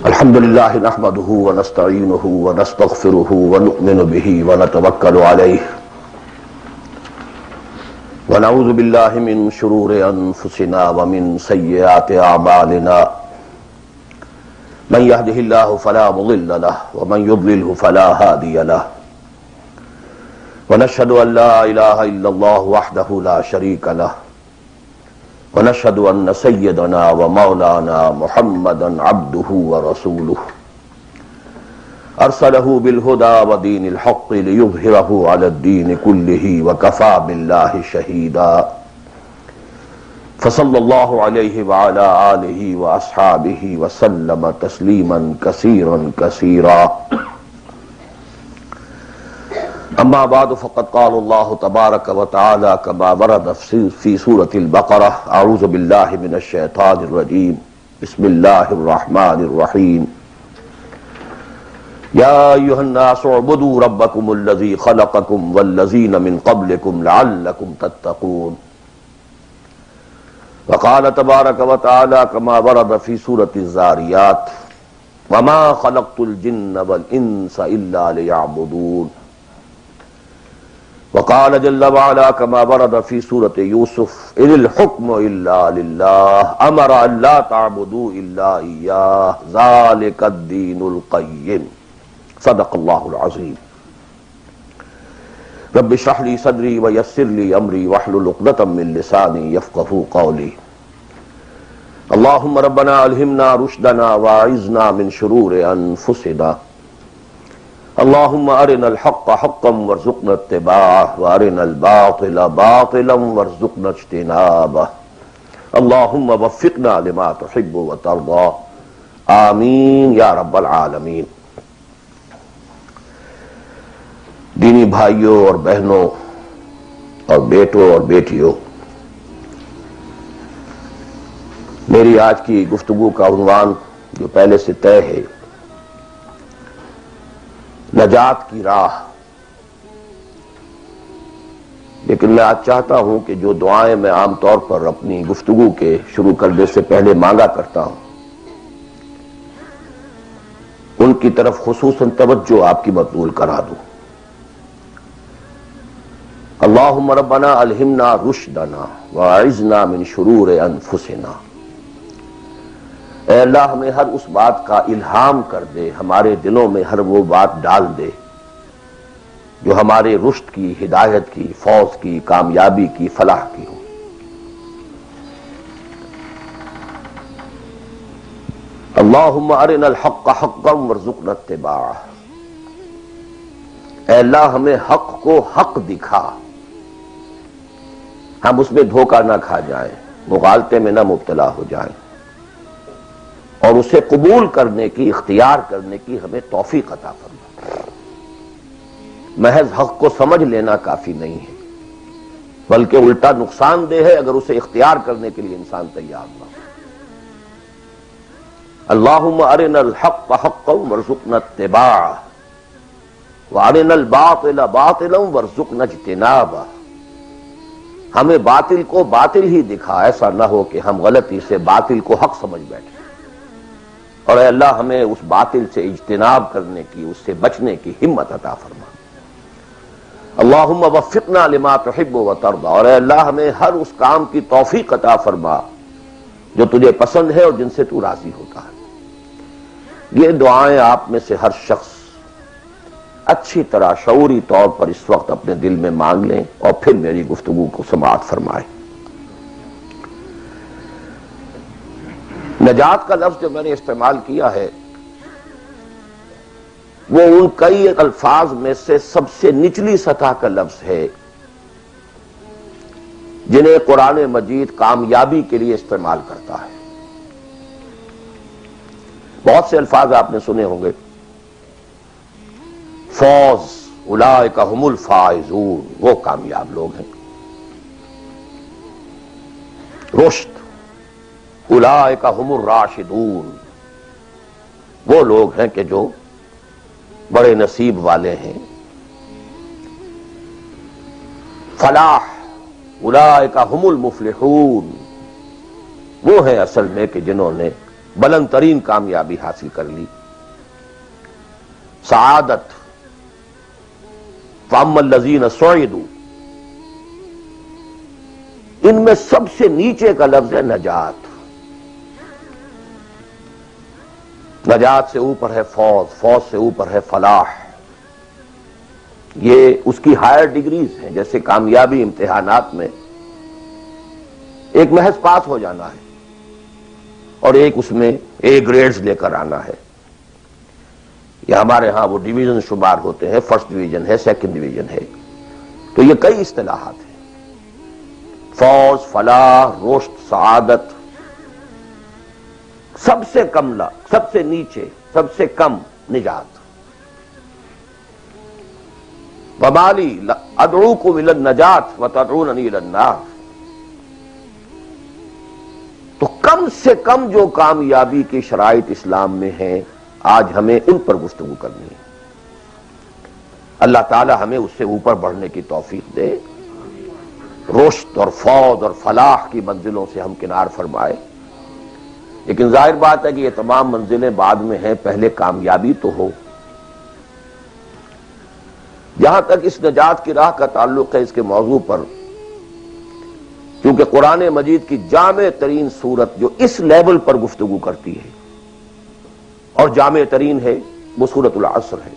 الحمد لله نحمده ونستعينه ونستغفره ونؤمن به ونتوكل عليه ونعوذ بالله من شرور أنفسنا ومن سيئات أعمالنا من يهده الله فلا مضل له ومن يضلله فلا هادي له ونشهد أن لا إله إلا الله وحده لا شريك له ونشهد أن سيدنا ومولانا محمدا عبده ورسوله أرسله بالهدى ودين الحق ليظهره على الدين كله وكفى بالله شهيدا فصلى الله عليه وعلى آله وأصحابه وسلم تسليما كثيرا كثيرا اما بعد فقد قال الله تبارك وتعالى كما ورد في سورة البقرة اعوذ بالله من الشيطان الرجيم بسم الله الرحمن الرحيم يا ايها الناس اعبدوا ربكم الذي خلقكم والذين من قبلكم لعلكم تتقون وقال تبارك وتعالى كما ورد في سورة الذاريات وما خلقت الجن والانس الا ليعبدون وقال جل وعلا كما ورد في سورة يوسف إن الحكم إلا لله أمر أن لا تعبدوا إلا إياه ذلك الدين القيم صدق الله العظيم رب اشرح لي صدري ويسر لي أمري واحلل عقدة من لساني يفقهوا قولي اللهم ربنا ألهمنا رشدنا واعذنا من شرور أنفسنا اللهم أرنا الحق حقا وارزقنا اتباعه وأرنا الباطل باطلا وارزقنا اجتنابه اللهم وفقنا لما تحب وترضى آمین یا رب العالمین۔ دینی بھائیوں اور بہنوں اور بیٹوں اور بیٹیوں، میری آج کی گفتگو کا عنوان جو پہلے سے طے ہے، نجات کی راہ۔ لیکن میں آج چاہتا ہوں کہ جو دعائیں میں عام طور پر اپنی گفتگو کے شروع کرنے سے پہلے مانگا کرتا ہوں، ان کی طرف خصوصاً توجہ آپ کی مبذول کرا دوں۔ اللہم ربنا الہمنا رشدنا واعذنا من شرور انفسنا۔ اے اللہ ہمیں ہر اس بات کا الہام کر دے، ہمارے دلوں میں ہر وہ بات ڈال دے جو ہمارے رشد کی، ہدایت کی، فوز کی، کامیابی کی، فلاح کی ہو۔ اللہم ارنا الحق حقا وارزقنا اتباعہ۔ اے اللہ ہمیں حق کو حق دکھا، ہم اس میں دھوکہ نہ کھا جائیں، مغالطے میں نہ مبتلا ہو جائیں، اور اسے قبول کرنے کی، اختیار کرنے کی ہمیں توفیق عطا فرما۔ محض حق کو سمجھ لینا کافی نہیں ہے، بلکہ الٹا نقصان دہ ہے اگر اسے اختیار کرنے کے لیے انسان تیار نہ ہو۔ اللہم ارنا الحق حقا وارزقنا اتباعہ وارنا الباطل باطلا وارزقنا اجتنابہ۔ ہمیں باطل کو باطل ہی دکھا، ایسا نہ ہو کہ ہم غلطی سے باطل کو حق سمجھ بیٹھیں، اور اے اللہ ہمیں اس باطل سے اجتناب کرنے کی، اس سے بچنے کی ہمت عطا فرما۔ اللہم وفقنا لما تحب وترضى، اور اے اللہ ہمیں ہر اس کام کی توفیق عطا فرما جو تجھے پسند ہے اور جن سے تو راضی ہوتا ہے۔ یہ دعائیں آپ میں سے ہر شخص اچھی طرح شعوری طور پر اس وقت اپنے دل میں مانگ لیں اور پھر میری گفتگو کو سماعت فرمائیں۔ نجات کا لفظ جو میں نے استعمال کیا ہے وہ ان کئی الفاظ میں سے سب سے نچلی سطح کا لفظ ہے جنہیں قرآن مجید کامیابی کے لیے استعمال کرتا ہے۔ بہت سے الفاظ آپ نے سنے ہوں گے، فوز، اولئک ھم الفائزون، وہ کامیاب لوگ ہیں۔ رشد، اولئک ھم الراشدون، وہ لوگ ہیں کہ جو بڑے نصیب والے ہیں۔ فلاح، اولئک ھم المفلحون، وہ ہیں اصل میں کہ جنہوں نے بلند ترین کامیابی حاصل کر لی. سعادت فَأَمَّا الَّذِينَ سُعِدُوا، ان میں سب سے نیچے کا لفظ ہے نجات. نجات سے اوپر ہے فوز، فوز سے اوپر ہے فلاح. یہ اس کی ہائر ڈگریز ہیں. جیسے کامیابی امتحانات میں ایک محض پاس ہو جانا ہے اور ایک اس میں اے گریڈز لے کر آنا ہے. یہ ہمارے ہاں وہ ڈویژن شمار ہوتے ہیں، فرسٹ ڈویژن ہے، سیکنڈ ڈویژن ہے. تو یہ کئی اصطلاحات ہیں. فوز، فلاح، رشد، سعادت. سب سے کم سب سے نیچے، سب سے کم نجات. وَمَالِي أَدْعُوكُمْ إِلَى النَّجَاةِ وَتَدْعُونَنِي إِلَى النَّارِ. تو کم سے کم جو کامیابی کی شرائط اسلام میں ہیں، آج ہمیں ان پر گفتگو کرنی ہے. اللہ تعالی ہمیں اس سے اوپر بڑھنے کی توفیق دے، رشد اور فوز اور فلاح کی منزلوں سے ہم کنار فرمائے. لیکن ظاہر بات ہے کہ یہ تمام منزلیں بعد میں ہیں، پہلے کامیابی تو ہو. جہاں تک اس نجات کی راہ کا تعلق ہے، اس کے موضوع پر کیونکہ قرآن مجید کی جامع ترین صورت جو اس لیول پر گفتگو کرتی ہے اور جامع ترین ہے، وہ سورۃ العصر ہے.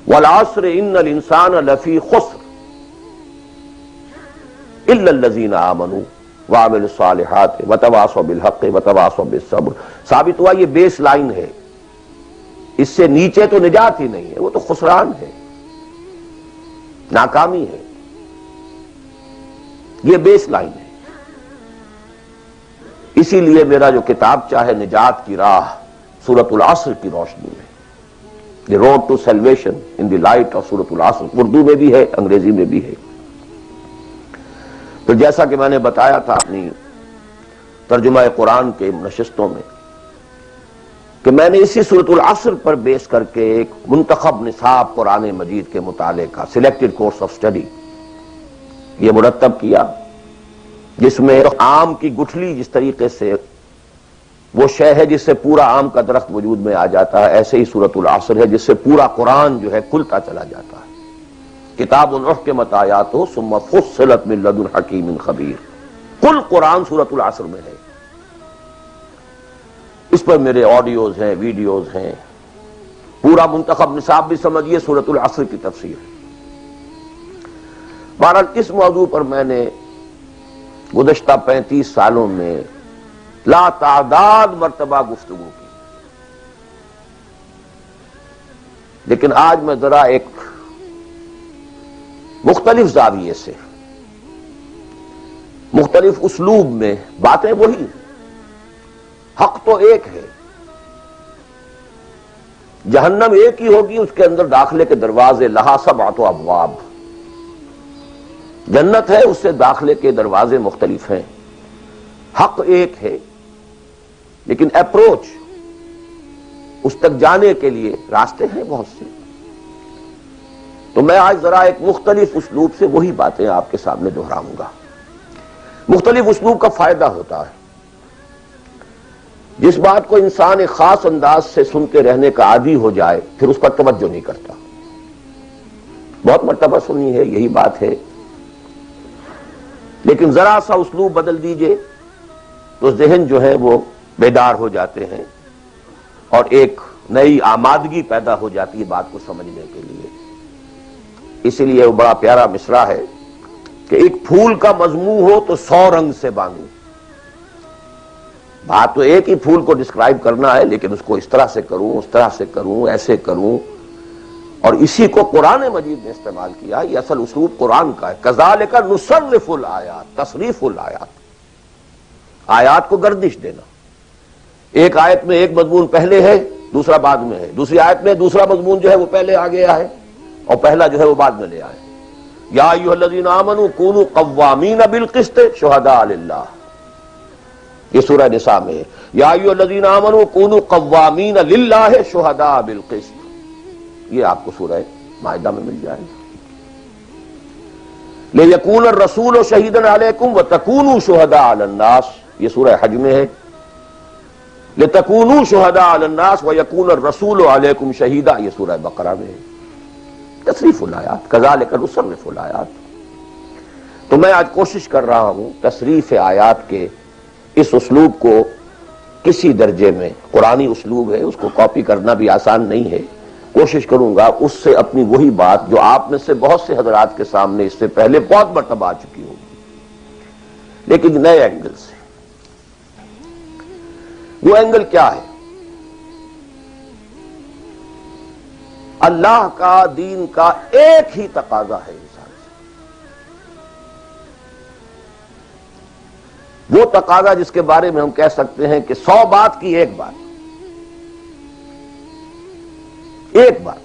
والعصر ان الانسان لفی خسر الا الذین آمنوا وعملوا الصالحات وتواصوا بالحق وتواصوا بالصبر. ثابت ہوا یہ بیس لائن ہے، اس سے نیچے تو نجات ہی نہیں ہے، وہ تو خسران ہے، ناکامی ہے. یہ بیس لائن ہے. اسی لیے میرا جو کتاب چاہے نجات کی راہ سورۃ العصر کی روشنی میں، the road to salvation in the light of سورۃ العصر، اردو میں بھی ہے، انگریزی میں بھی ہے. تو جیسا کہ میں نے بتایا تھا اپنی ترجمہ قرآن کے نشستوں میں کہ میں نے اسی سورۃ العصر پر بیس کر کے ایک منتخب نصاب قرآن مجید کے مطالعے کا سلیکٹڈ کورس آف اسٹڈی یہ مرتب کیا، جس میں آم کی گٹھلی جس طریقے سے وہ شے ہے جس سے پورا آم کا درخت وجود میں آ جاتا ہے، ایسے ہی سورۃ العصر ہے جس سے پورا قرآن جو ہے کھلتا چلا جاتا ہے. کتاب احکمت آیاتہ ثم فصلت من لدن حکیم خبیر. کل قرآن سورۃ العصر میں ہے. اس پر میرے آڈیوز ہیں، ویڈیوز ہیں. پورا منتخب نصاب بھی سمجھیے سورۃ العصر کی تفسیر ہے. بہرحال اس موضوع پر میں نے گزشتہ 35 سالوں میں لا تعداد مرتبہ گفتگو کی، لیکن آج میں ذرا ایک مختلف زاویے سے، مختلف اسلوب میں، باتیں وہی، حق تو ایک ہے، جہنم ایک ہی ہوگی، اس کے اندر داخلے کے دروازے لہا سبعۃ ابواب. جنت ہے، اس سے داخلے کے دروازے مختلف ہیں. حق ایک ہے، لیکن اپروچ، اس تک جانے کے لیے راستے ہیں بہت سے. تو میں آج ذرا ایک مختلف اسلوب سے وہی باتیں آپ کے سامنے دہراؤں گا. مختلف اسلوب کا فائدہ ہوتا ہے. جس بات کو انسان ایک خاص انداز سے سنتے رہنے کا عادی ہو جائے پھر اس پر توجہ نہیں کرتا. بہت مرتبہ سنی ہے یہی بات ہے، لیکن ذرا سا اسلوب بدل دیجئے تو ذہن جو ہے وہ بیدار ہو جاتے ہیں اور ایک نئی آمادگی پیدا ہو جاتی ہے بات کو سمجھنے کے لیے. اسی لیے وہ بڑا پیارا مصرع ہے کہ ایک پھول کا مضمون ہو تو 100 رنگ سے باندھوں. بات تو ایک ہی پھول کو ڈسکرائب کرنا ہے، لیکن اس کو اس طرح سے کروں، اس طرح سے کروں، ایسے کروں. اور اسی کو قرآن مجید نے استعمال کیا. یہ اصل اسلوب قرآن کا ہے. کذالک نصرف الآیات، تصریف الآیات، آیات کو گردش دینا. ایک آیت میں ایک مضمون پہلے ہے، دوسرا بعد میں ہے. دوسری آیت میں دوسرا مضمون جو ہے وہ پہلے آ گیا ہے اور پہلا جو ہے وہ بعد میں لے آئے. یا ایھا الذین آمنوا کونوا قوامین بالقسط شہداء للہ، یہ سورہ نساء میں ہے. یا ایھا الذین آمنوا کونوا قوامین للہ شہداء بالقسط، یہ آپ کو سورہ مائدہ میں مل جائے گا. لیکون الرسول شہیدا علیکم وتکونوا شہداء علی الناس، یہ سورہ حج میں ہے. لِتَكُونُوا شُهَدَاءَ عَلَى النَّاسِ وَيَكُونَ الرَّسُولُ عَلَيْكُمْ شَهِيدًا، یہ سورہ بقرہ میں ہے، تصریف الآیات، كَذَلِكَ نُصَرِّفُ الآیات۔ تو میں آج کوشش کر رہا ہوں تصریف آیات کے اس اسلوب کو کسی درجے میں، قرآنی اسلوب ہے، اس کو کاپی کرنا بھی آسان نہیں ہے، کوشش کروں گا اس سے اپنی وہی بات جو آپ میں سے بہت سے حضرات کے سامنے اس سے پہلے بہت مرتبہ آ چکی ہوگی، لیکن نئے اینگل سے۔ وہ اینگل کیا ہے؟ اللہ کا دین کا ایک ہی تقاضا ہے انسان سے، وہ تقاضا جس کے بارے میں ہم کہہ سکتے ہیں کہ 100 بات کی ایک بات، ایک بات۔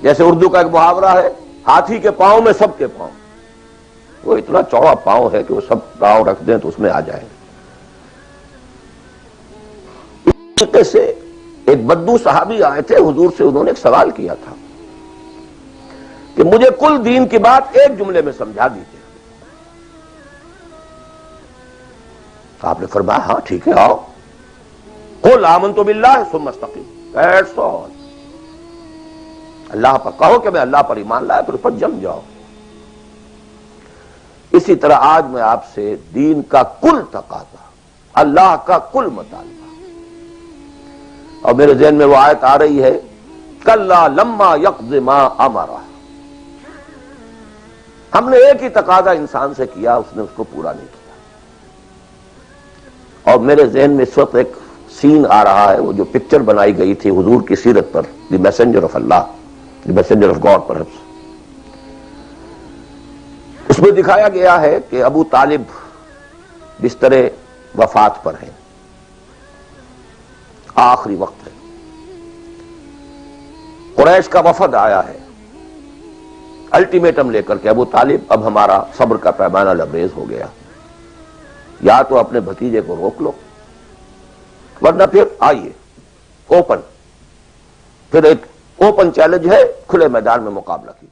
جیسے اردو کا ایک محاورہ ہے، ہاتھی کے پاؤں میں سب کے پاؤں، وہ اتنا چوڑا پاؤں ہے کہ وہ سب پاؤں رکھ دیں تو اس میں آ جائے۔ اس طریقے سے ایک بدو صحابی آئے تھے حضور سے، انہوں نے ایک سوال کیا تھا کہ مجھے کل دین کی بات ایک جملے میں سمجھا دیجیے۔ آپ نے فرمایا ہاں ٹھیک ہے، آؤ، قل آمنت باللہ ثم استقم، دیٹس آل، اللہ پر کہو کہ میں اللہ پر ایمان لایا، پھر اس پر جم جاؤ۔ اسی طرح آج میں آپ سے دین کا کل تقاضا، اللہ کا کل مطالبہ، اور میرے ذہن میں وہ آیت آ رہی ہے کلا لما یقض ما امرہ، ہم نے ایک ہی تقاضا انسان سے کیا، اس نے اس کو پورا نہیں کیا۔ اور میرے ذہن میں اس وقت ایک سین آ رہا ہے، وہ جو پکچر بنائی گئی تھی حضور کی سیرت پر، the messenger of Allah, the messenger of God perhaps, اس میں دکھایا گیا ہے کہ ابو طالب بستر وفات پر ہیں، آخری وقت ہے، قریش کا وفد آیا ہے الٹیمیٹم لے کر کے ابو طالب اب ہمارا صبر کا پیمانہ لبریز ہو گیا، یا تو اپنے بھتیجے کو روک لو ورنہ پھر آئیے اوپن، پھر ایک اوپن چیلنج ہے، کھلے میدان میں مقابلہ کیا۔